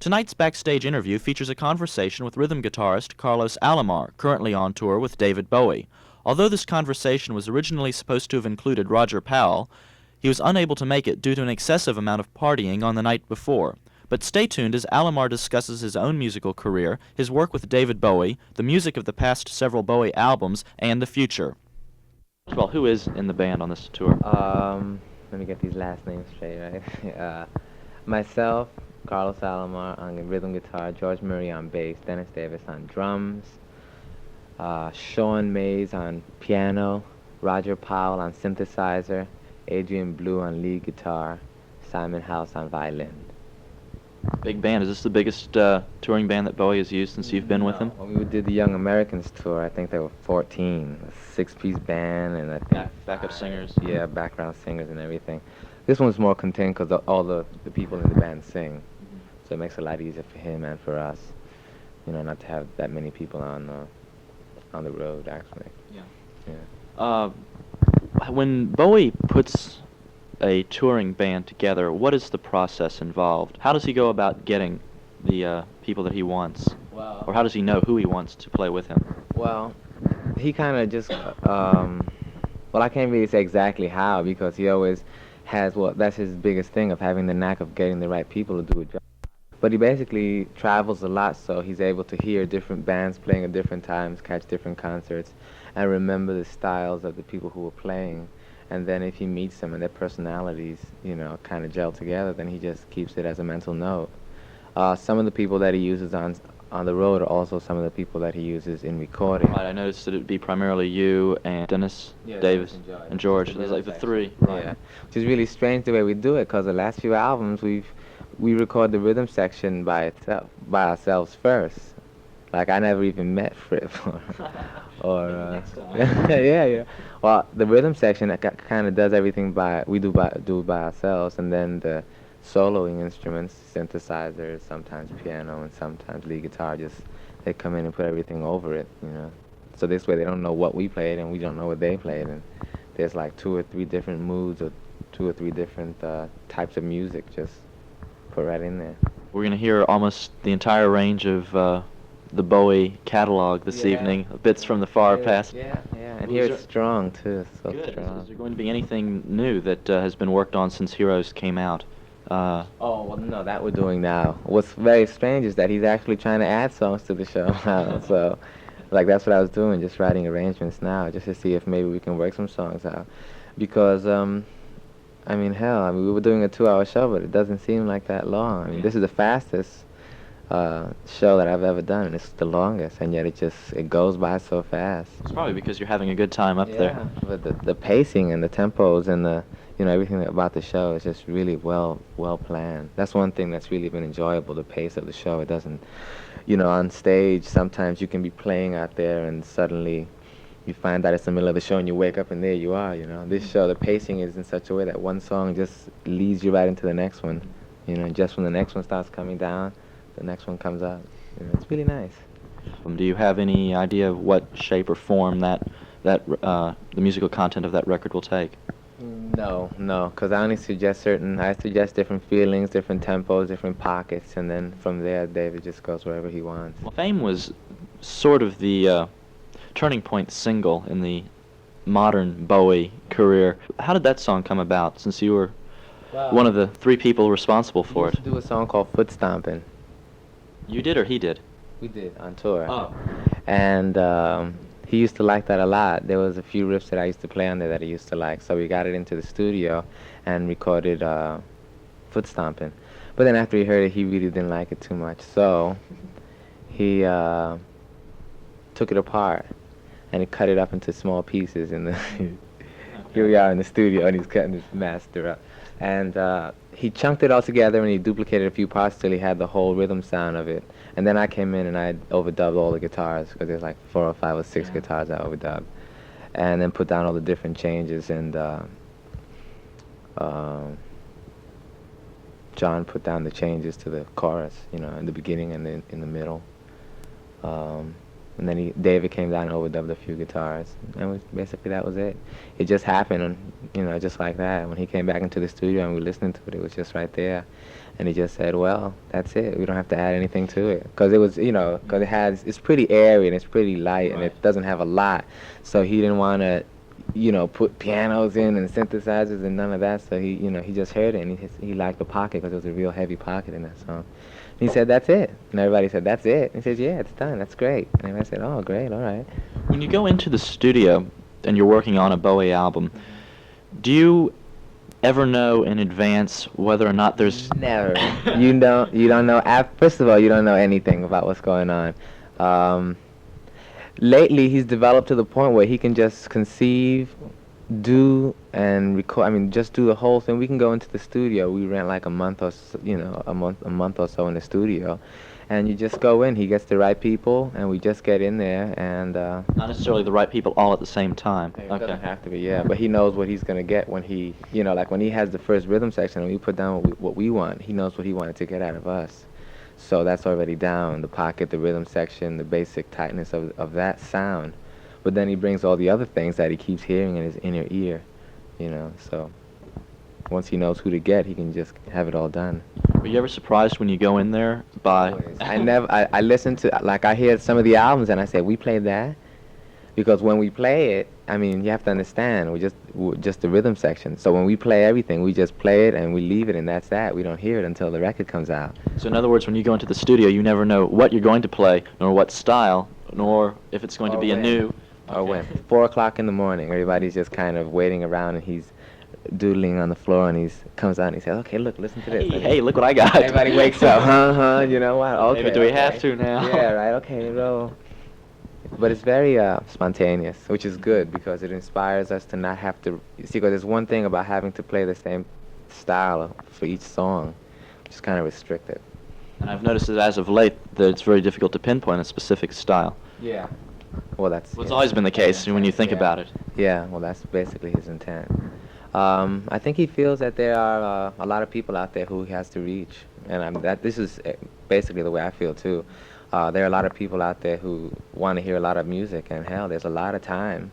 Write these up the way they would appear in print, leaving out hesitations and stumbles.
Tonight's backstage interview features a conversation with rhythm guitarist Carlos Alomar, currently on tour with David Bowie. Although this conversation was originally supposed to have included Roger Powell, he was unable to make it due to an excessive amount of partying on the night before. But stay tuned as Alomar discusses his own musical career, his work with David Bowie, the music of the past several Bowie albums, and the future. Well, who is in the band on this tour? Let me get these last names straight, right? Myself, Carlos Alomar on rhythm guitar, George Murray on bass, Dennis Davis on drums, Sean Mays on piano, Roger Powell on synthesizer, Adrian Blue on lead guitar, Simon House on violin. Big band. Is this the biggest touring band that Bowie has used since you've been with him? When we did the Young Americans tour, I think there were 14, a 6-piece band, and I think Backup singers. Yeah, background singers and everything. This one's more contained because all the people in the band sing, so it makes it a lot easier for him and for us, not to have that many people on the road, actually. Yeah. When Bowie puts a touring band together, what is the process involved? How does he go about getting the people that he wants? Well, or how does he know who he wants to play with him? Well, he kind of just, I can't really say exactly how, because he always has, that's his biggest thing, of having the knack of getting the right people to do a job. But he basically travels a lot, so he's able to hear different bands playing at different times, catch different concerts, and remember the styles of the people who were playing. And then if he meets them and their personalities, kind of gel together, then he just keeps it as a mental note. Some of the people that he uses on the road are also some of the people that he uses in recording. Right, I noticed that it would be primarily you and Dennis, Davis, and George. There's like the three. Right. Yeah, which is really strange the way we do it, because the last few albums we record the rhythm section by ourselves first. Like, I never even met Fripp or yeah. Well, the rhythm section kind of does everything we do by ourselves, and then the soloing instruments, synthesizers, sometimes piano, and sometimes lead guitar, they come in and put everything over it, So this way they don't know what we played and we don't know what they played, and there's like 2 or 3 different moods or 2 or 3 different types of music just put right in there. We're going to hear almost the entire range of the Bowie catalog this evening, bits from the far past. Yeah, and here it's strong too, so good. strong. Is there going to be anything new that has been worked on since Heroes came out? No, that we're doing now. What's very strange is that he's actually trying to add songs to the show now, so that's what I was doing, just writing arrangements now, just to see if maybe we can work some songs out. Because, we were doing a 2-hour show, but it doesn't seem like that long. This is the fastest show that I've ever done, and it's the longest, and yet it goes by so fast. It's probably because you're having a good time up there. But the pacing and the tempos and the everything about the show is just really well planned. That's one thing that's really been enjoyable, the pace of the show. It doesn't, on stage sometimes you can be playing out there and suddenly you find out it's the middle of the show and you wake up and there you are. This show, the pacing is in such a way that one song just leads you right into the next one. Just when the next one starts coming down, the next one comes out. It's really nice. Do you have any idea of what shape or form the musical content of that record will take? No, because I only suggest different feelings, different tempos, different pockets, and then from there, David just goes wherever he wants. Well, Fame was sort of the turning point single in the modern Bowie career. How did that song come about, since you were one of the 3 people responsible for it? We used to do a song called Foot Stompin'. You did, or he did? We did, on tour. Oh. And he used to like that a lot. There was a few riffs that I used to play on there that he used to like, so we got it into the studio and recorded Foot Stompin'. But then after he heard it, he really didn't like it too much, so he took it apart and he cut it up into small pieces. Here we are in the studio, and he's cutting this master up. And he chunked it all together, and he duplicated a few parts till he had the whole rhythm sound of it. And then I came in and I overdubbed all the guitars, because there's like 4 or 5 or 6 guitars I overdubbed. And then put down all the different changes, and John put down the changes to the chorus, in the beginning and in the middle. And then David came down and overdubbed a few guitars, and basically that was it. It just happened, and just like that. When he came back into the studio and we listened to it, it was just right there, and he just said, "Well, that's it. We don't have to add anything to it," because it was, because it's pretty airy and it's pretty light and it doesn't have a lot, so he didn't want to, put pianos in and synthesizers and none of that. So he just heard it and he liked the pocket because it was a real heavy pocket in that song. He said, "That's it." And everybody said, "That's it." And he says, "Yeah, it's done. That's great." And everybody said, "Oh, great. All right." When you go into the studio and you're working on a Bowie album, do you ever know in advance whether or not there's... Never. You don't know. First of all, you don't know anything about what's going on. Lately, he's developed to the point where he can just conceive, do, and record. I mean, just do the whole thing. We can go into the studio. We rent like a month or so, a month or so in the studio, and you just go in. He gets the right people, and we just get in there, and Not necessarily the right people all at the same time. it doesn't have to be, yeah. But he knows what he's gonna get when he, like when he has the first rhythm section and we put down what we want. He knows what he wanted to get out of us. So that's already down, the pocket, the rhythm section, the basic tightness of that sound. But then he brings all the other things that he keeps hearing in his inner ear, so once he knows who to get, he can just have it all done. Were you ever surprised when you go in there by... Always. I listen to, like I hear some of the albums and I say, we played that? Because when we play it, I mean, you have to understand, we're just the rhythm section. So when we play everything, we just play it and we leave it and that's that. We don't hear it until the record comes out. So in other words, when you go into the studio, you never know what you're going to play, nor what style, nor if it's going to be a new... Or when. 4 o'clock in the morning, everybody's just kind of waiting around and he's doodling on the floor and he comes out and he says, "Okay, look, listen to this." Hey, look what I got. Everybody wakes up. You know what? Okay. Maybe do we have to now? Yeah, right. Okay, roll. But it's very spontaneous, which is good because it inspires us to not have to... See, because there's one thing about having to play the same style for each song, which is kind of restricted. And I've noticed that as of late that it's very difficult to pinpoint a specific style. Yeah. Well, that's... Well, it's always been the case when you think about it. Yeah, well, that's basically his intent. I think he feels that there are a lot of people out there who he has to reach, and this is basically the way I feel too. There are a lot of people out there who want to hear a lot of music, and hell, there's a lot of time.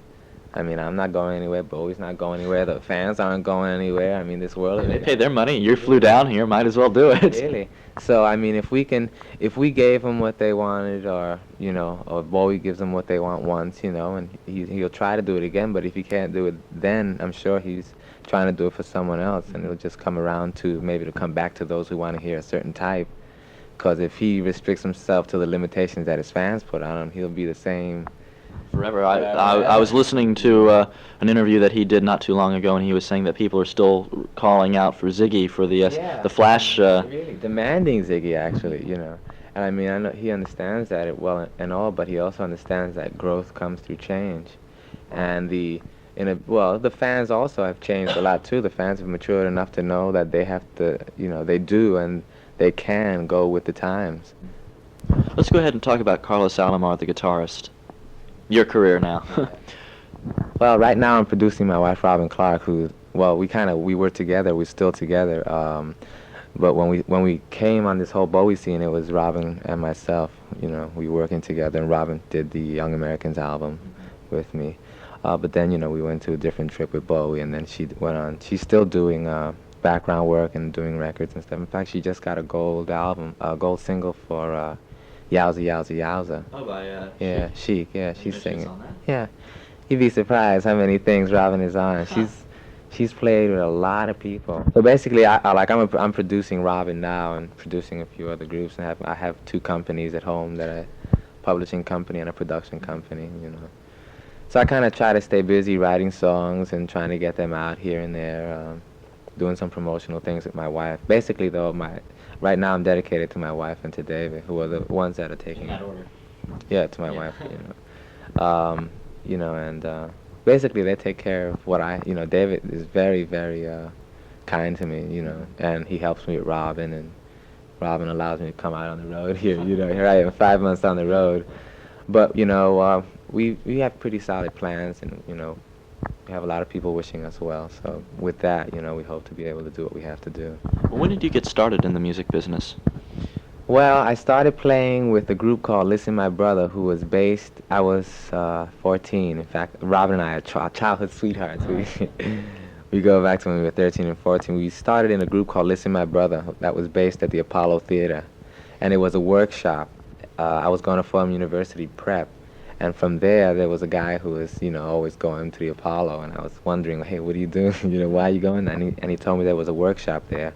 I mean, I'm not going anywhere, Bowie's not going anywhere, the fans aren't going anywhere. I mean, this world... They paid their money, you flew down here, might as well do it. Really? So, I mean, if we gave them what they wanted, or, or Bowie gives them what they want once, and he'll try to do it again, but if he can't do it then, I'm sure he's trying to do it for someone else, and it'll just come around to, maybe to come back to those who want to hear a certain type. Because if he restricts himself to the limitations that his fans put on him, he'll be the same... Forever. I was listening to an interview that he did not too long ago, and he was saying that people are still calling out for Ziggy for the Flash. Really demanding Ziggy, actually, And I mean, I know he understands that well and all, but he also understands that growth comes through change, and the fans also have changed a lot too. The fans have matured enough to know that they have to, they do and they can go with the times. Let's go ahead and talk about Carlos Alomar, the guitarist. Your career now. Well, right now I'm producing my wife, Robin Clark, who, well, we were together, we're still together. But when we came on this whole Bowie scene, it was Robin and myself, we were working together, and Robin did the Young Americans album with me. But then, we went to a different trip with Bowie, and then she went on. She's still doing background work and doing records and stuff. In fact, she just got a gold single for Yowza Yowza Yowza. Oh, by yeah, Chic. Yeah, she's singing. On that? Yeah, you'd be surprised how many things Robin is on. She's played with a lot of people. So basically, I'm producing Robin now and producing a few other groups, and I have 2 companies at home, publishing company and a production company. So I kind of try to stay busy writing songs and trying to get them out here and there, doing some promotional things with my wife. Basically, though, right now I'm dedicated to my wife and to David, who are the ones that are taking... In that order. Yeah, to my wife, and basically they take care of what David is very, very kind to me, and he helps me with Robin, and Robin allows me to come out on the road here, here I am 5 months on the road. But, we have pretty solid plans, and, we have a lot of people wishing us well. So with that, we hope to be able to do what we have to do. Well, when did you get started in the music business? Well, I started playing with a group called Listen My Brother, who was based, I was 14. In fact, Robin and I are childhood sweethearts. We go back to when we were 13 and 14. We started in a group called Listen My Brother that was based at the Apollo Theater. And it was a workshop. I was going to Fordham University prep. And from there was a guy who was, always going to the Apollo. And I was wondering, hey, what are you doing? Why are you going? And he told me there was a workshop there.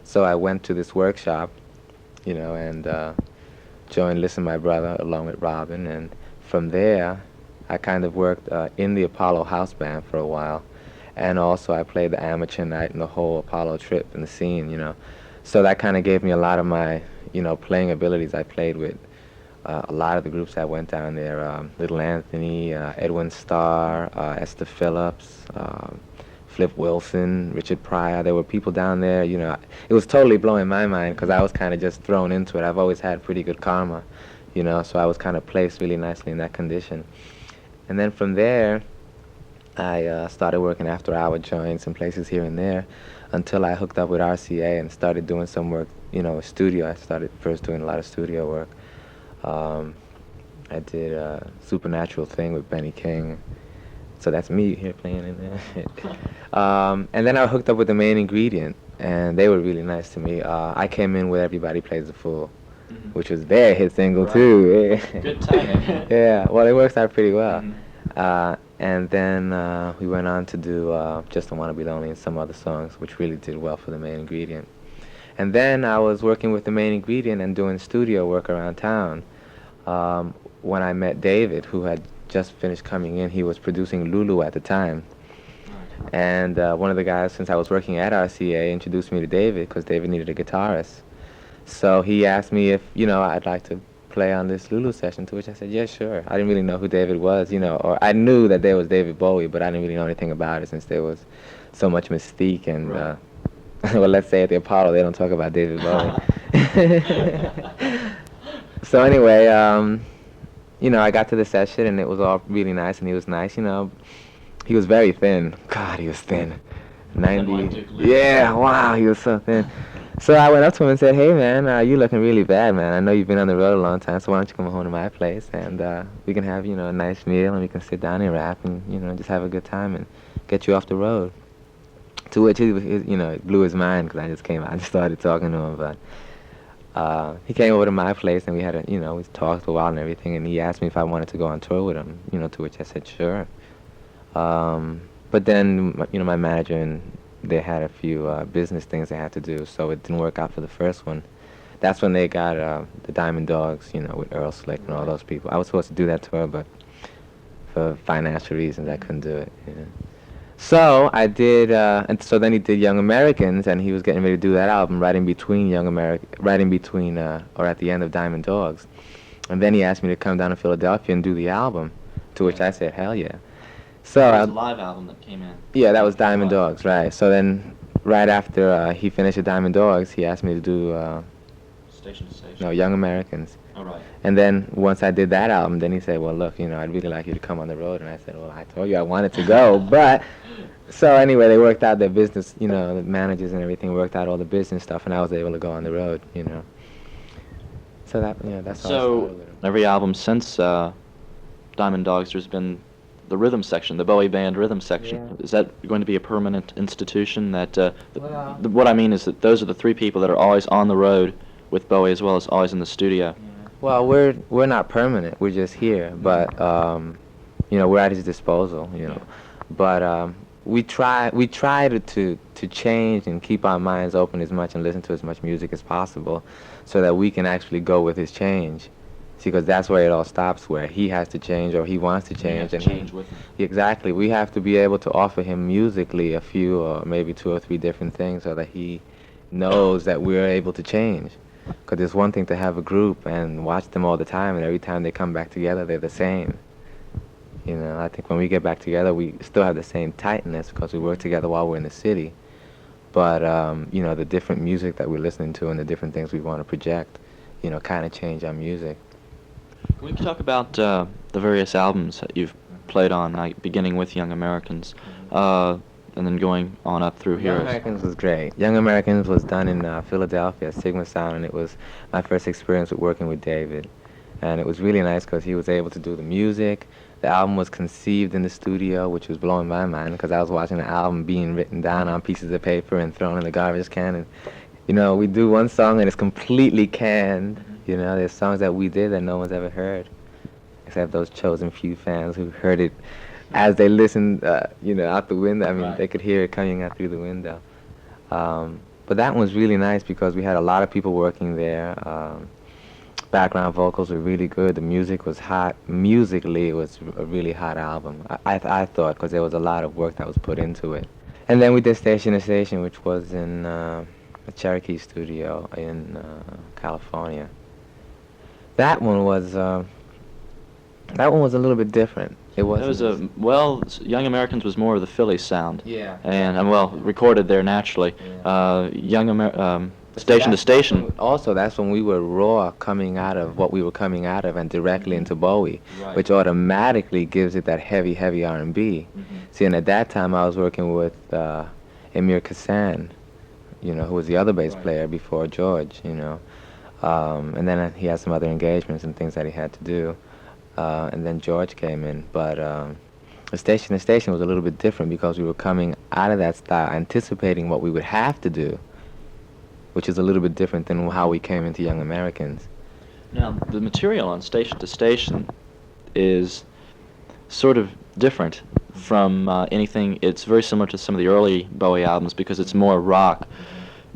So I went to this workshop, and joined Listen My Brother along with Robin. And from there, I kind of worked in the Apollo house band for a while. And also I played the amateur night and the whole Apollo trip and the scene. So that kind of gave me a lot of my, playing abilities. I played with a lot of the groups that went down there, Little Anthony, Edwin Starr, Esther Phillips, Flip Wilson, Richard Pryor. There were people down there, it was totally blowing my mind because I was kind of just thrown into it. I've always had pretty good karma, so I was kind of placed really nicely in that condition. And then from there, I started working after-hour joints and places here and there until I hooked up with RCA and started doing some work, studio. I started first doing a lot of studio work. I did a Supernatural Thing with Benny King. So that's me here playing in there. And then I hooked up with the Main Ingredient, and they were really nice to me. I came in with Everybody Plays the Fool, which was their hit single, too. Good timing. Yeah, well, it works out pretty well. And then we went on to do Just Don't Wanna Be Lonely and some other songs, which really did well for the Main Ingredient. And then I was working with the Main Ingredient and doing studio work around town when I met David, who had just finished coming in. He was producing Lulu at the time. And one of the guys, since I was working at RCA, introduced me to David because David needed a guitarist. So he asked me if, I'd like to play on this Lulu session, to which I said, yeah, sure. I didn't really know who David was, or I knew that there was David Bowie, but I didn't really know anything about it since there was so much mystique and, well, let's say at the Apollo, they don't talk about David Bowie. So anyway, I got to the session and it was all really nice and he was nice, He was very thin. God, he was thin. 90. Yeah, wow, he was so thin. So I went up to him and said, hey, man, you looking really bad, man. I know you've been on the road a long time, so why don't you come home to my place and we can have, a nice meal and we can sit down and rap and, just have a good time and get you off the road. To which, it blew his mind because I just came out and started talking to him. But he came over to my place and we had we talked for a while and everything, and he asked me if I wanted to go on tour with him, to which I said, sure. But then, my manager and they had a few business things they had to do, so it didn't work out for the first one. That's when they got the Diamond Dogs, with Earl Slick and all those people. I was supposed to do that tour, but for financial reasons, I couldn't do it. So I did, and so then he did Young Americans, and he was getting ready to do that album right in between or at the end of Diamond Dogs. And then he asked me to come down to Philadelphia and do the album, to which I said, hell yeah. So it was a live album that came in. Yeah, that was Diamond Dogs, right. So then right after he finished the Diamond Dogs, he asked me to do Station to Station. No, Young Americans. All right. And then once I did that album, then he said, well, look, I'd really like you to come on the road. And I said, well, I told you I wanted to go. But so anyway, they worked out their business, the managers and everything worked out all the business stuff, and I was able to go on the road, So that's how I started with it. Every album since Diamond Dogs, there's been the rhythm section, the Bowie Band rhythm section. Yeah. Is that going to be a permanent institution? That what I mean is that those are the three people that are always on the road with Bowie as well as always in the studio. Yeah. Well, we're not permanent. We're just here, but we're at his disposal. But we try to change and keep our minds open as much and listen to as much music as possible, so that we can actually go with his change. See, because that's where it all stops, where he has to change or he wants to change. And change with him. Exactly. We have to be able to offer him musically a few or maybe 2 or 3 different things so that he knows that we're able to change. Because it's one thing to have a group and watch them all the time, and every time they come back together, they're the same. I think when we get back together, we still have the same tightness because we work together while we're in the city. But, the different music that we're listening to and the different things we want to project, kind of change our music. Can we talk about the various albums that you've played on, beginning with Young Americans? and then going on up through Young here. Americans was great. Young Americans was done in Philadelphia, Sigma Sound, and it was my first experience with working with David. And it was really nice because he was able to do the music. The album was conceived in the studio, which was blowing my mind because I was watching the album being written down on pieces of paper and thrown in the garbage can. And, you know, we do one song and it's completely canned. You know, there's songs that we did that no one's ever heard, except those chosen few fans who heard it as they listened, you know, out the window. I mean, Right. they could hear it coming out through the window. But that one was really nice because we had a lot of people working there. Background vocals were really good. The music was hot. Musically, it was a really hot album. I thought, because there was a lot of work that was put into it. And then we did Station to Station, which was in the Cherokee studio in California. That one was a little bit different. It It was wasn't. Young Americans was more of the Philly sound. Yeah. And well, recorded there naturally. Yeah. Station to Station. Also, that's when we were raw coming out of what we were coming out of and directly into Bowie, Right. which automatically gives it that heavy, heavy R&B. See, and at that time I was working with Emir Kassan, you know, who was the other bass Right. player before George, you know. And then he had some other engagements and things that he had to do. And then George came in. But the Station to Station was a little bit different because we were coming out of that style, anticipating what we would have to do, which is a little bit different than how we came into Young Americans. Now, the material on Station to Station is sort of different from anything. It's very similar to some of the early Bowie albums because it's more rock.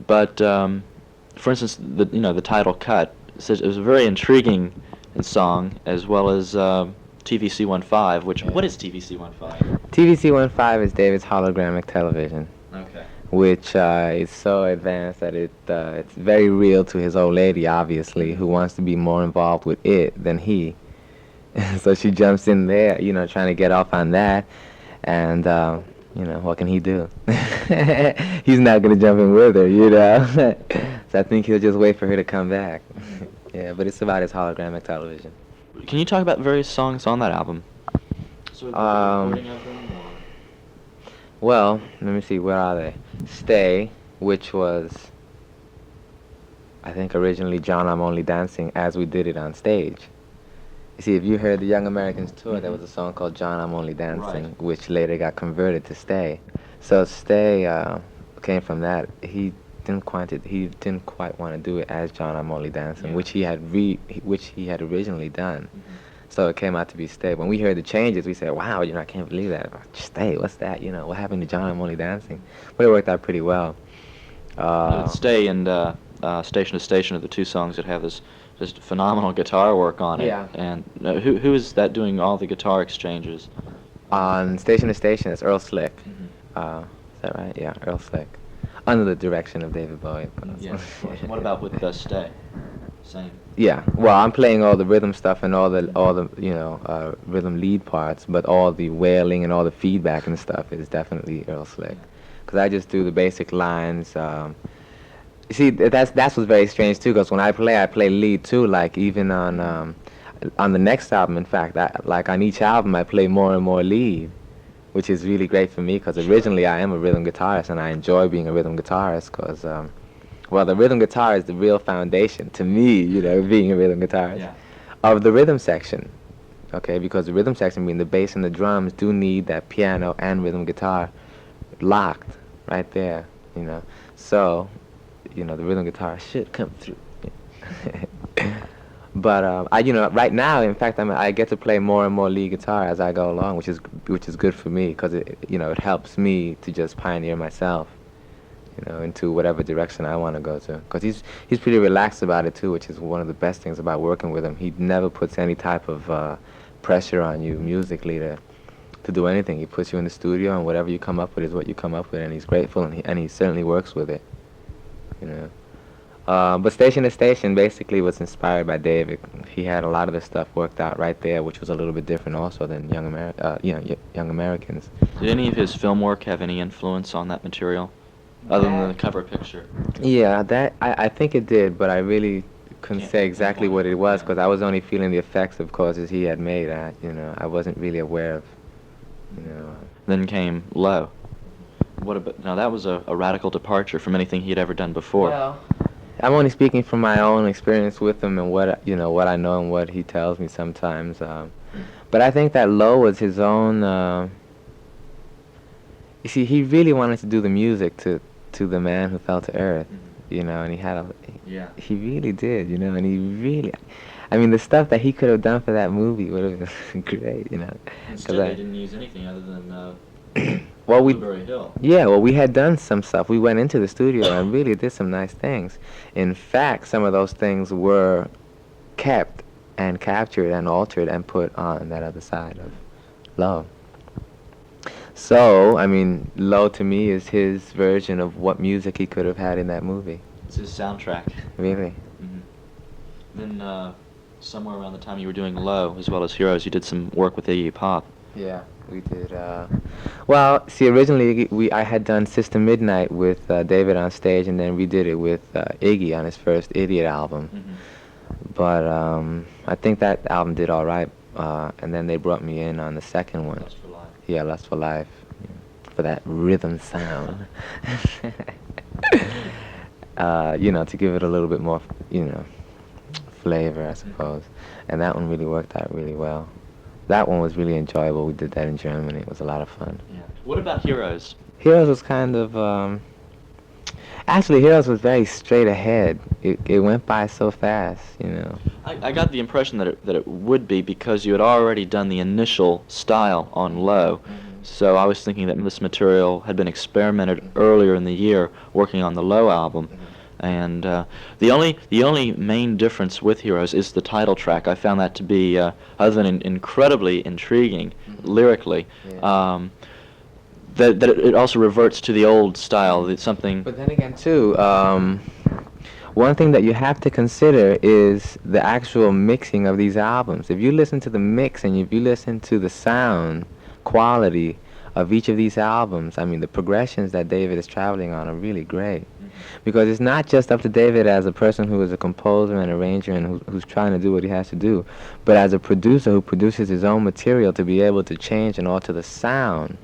But, for instance, the title cut, it was a very intriguing song, as well as TVC-15, which, what is TVC-15? TVC-15 is David's hologramic television, Okay. which is so advanced that it's very real to his old lady, obviously, who wants to be more involved with it than he. So she jumps in there, you know, trying to get off on that, and you know, what can he do? He's not gonna jump in with her, you know. So I think he'll just wait for her to come back. Yeah, but it's about his hologramic television. Can you talk about various songs on that album? Sort of the Um, recording of them, or- Well, let me see, where are they? Stay, which was, I think, originally John, I'm Only Dancing as we did it on stage. You see, if you heard the Young Americans tour, there was a song called John, I'm Only Dancing, Right. which later got converted to Stay. So Stay came from that. He didn't quite want to do it as John, I'm Only Dancing, Yeah. which he had originally done. So it came out to be Stay. When we heard the changes, we said, wow, you know, I can't believe that. Stay, what's that? You know, what happened to John, I'm Only Dancing? But it worked out pretty well. Stay and Station to Station are the two songs that have this just phenomenal guitar work on it. Yeah. And who is that doing all the guitar exchanges? On Station to Station, it's Earl Slick. Is that right? Yeah, Earl Slick. Under the direction of David Bowie, of course. Yeah, of course. What about with Stay? Same. Yeah, well, I'm playing all the rhythm stuff and all the you know, rhythm lead parts, but all the wailing and all the feedback and stuff is definitely Earl Slick. Because I just do the basic lines. You see, that's what's very strange too. Because when I play lead too. Like even on the next album, in fact, like on each album, I play more and more lead, which is really great for me. Because originally I am a rhythm guitarist, and I enjoy being a rhythm guitarist. Because well, the rhythm guitar is the real foundation to me, you know, being a rhythm guitarist, of the rhythm section. Okay, because the rhythm section, being the bass and the drums, do need that piano and rhythm guitar locked right there, you know. So, you know, the rhythm guitar should come through. But you know, right now, in fact, I get to play more and more lead guitar as I go along, which is good for me because you know, it helps me to just pioneer myself, you know, into whatever direction I want to go to. Because he's pretty relaxed about it too, which is one of the best things about working with him. He never puts any type of pressure on you musically to do anything. He puts you in the studio, and whatever you come up with is what you come up with, and he's grateful, and he certainly works with it, you know. But Station to Station basically was inspired by David. He had a lot of the stuff worked out right there, which was a little bit different also than Young Americans. Did any of his film work have any influence on that material, other than the cover picture? Yeah, that I think it did, but I really couldn't Can't say exactly what it was yeah. because I was only feeling the effects of courses he had made. You know, I wasn't really aware of, you know. Then came Low. What about now? That was a radical departure from anything he had ever done before. Well, I'm only speaking from my own experience with him and what I know and what he tells me sometimes. But I think that Low was his own. You see, he really wanted to do the music to the man who fell to earth, and he had a. Yeah. He really did, and he really. I mean, the stuff that he could have done for that movie would have been great. Instead, they didn't use anything other than Well, Blueberry Hill. yeah, well, we had done some stuff. We went into the studio and really did some nice things. In fact, some of those things were kept and captured and altered and put on that other side of Low. So, I mean, Low to me is his version of what music he could have had in that movie. It's his soundtrack. Really. Then, somewhere around the time you were doing Low, as well as Heroes, you did some work with Iggy Pop. Yeah, we did. Well, see, originally I had done Sister Midnight with David on stage, and then we did it with Iggy on his first Idiot album. But I think that album did all right, and then they brought me in on the second one. Lust for Life. Yeah, Lust for Life, for that rhythm sound. To give it a little bit more, flavor, I suppose. And that one really worked out really well. That one was really enjoyable. We did that in Germany. It was a lot of fun. Yeah. What about Heroes? Heroes was kind of, actually, Heroes was very straight ahead. It went by so fast, I got the impression that it would be because you had already done the initial style on Low. So I was thinking that this material had been experimented earlier in the year working on the Low album. And the only main difference with Heroes is the title track. I found that to be, other than incredibly intriguing lyrically, that it also reverts to the old style. It's something. But then again, too, one thing that you have to consider is the actual mixing of these albums. If you listen to the mix and if you listen to the sound quality of each of these albums, I mean, the progressions that David is traveling on are really great. Because it's not just up to David as a person who is a composer and arranger and who's trying to do what he has to do, but as a producer who produces his own material to be able to change and alter the sound.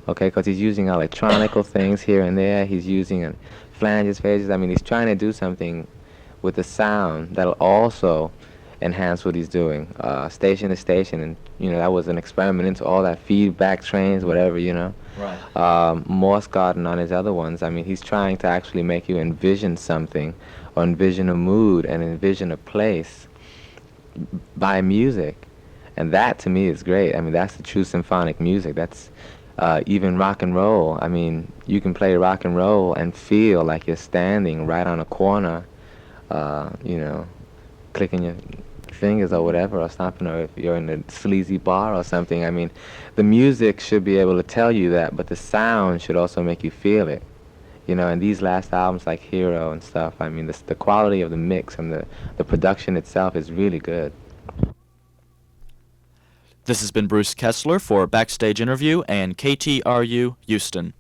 Okay, because he's using electronical things here and there. He's using flanges, phases. I mean, he's trying to do something with the sound that'll also enhance what he's doing, station to station. And, that was an experiment into all that feedback trains, whatever, Right. Morse Garden on his other ones. I mean, he's trying to actually make you envision something or envision a mood and envision a place by music. And that, to me, is great. I mean, that's the true symphonic music. That's even rock and roll. I mean, you can play rock and roll and feel like you're standing right on a corner, clicking your fingers or whatever, or stomping, or if you're in a sleazy bar or something. I mean, the music should be able to tell you that, but the sound should also make you feel it. And these last albums like Hero and stuff, I mean, the quality of the mix and the production itself is really good. This has been Bruce Kessler for Backstage Interview and KTRU Houston.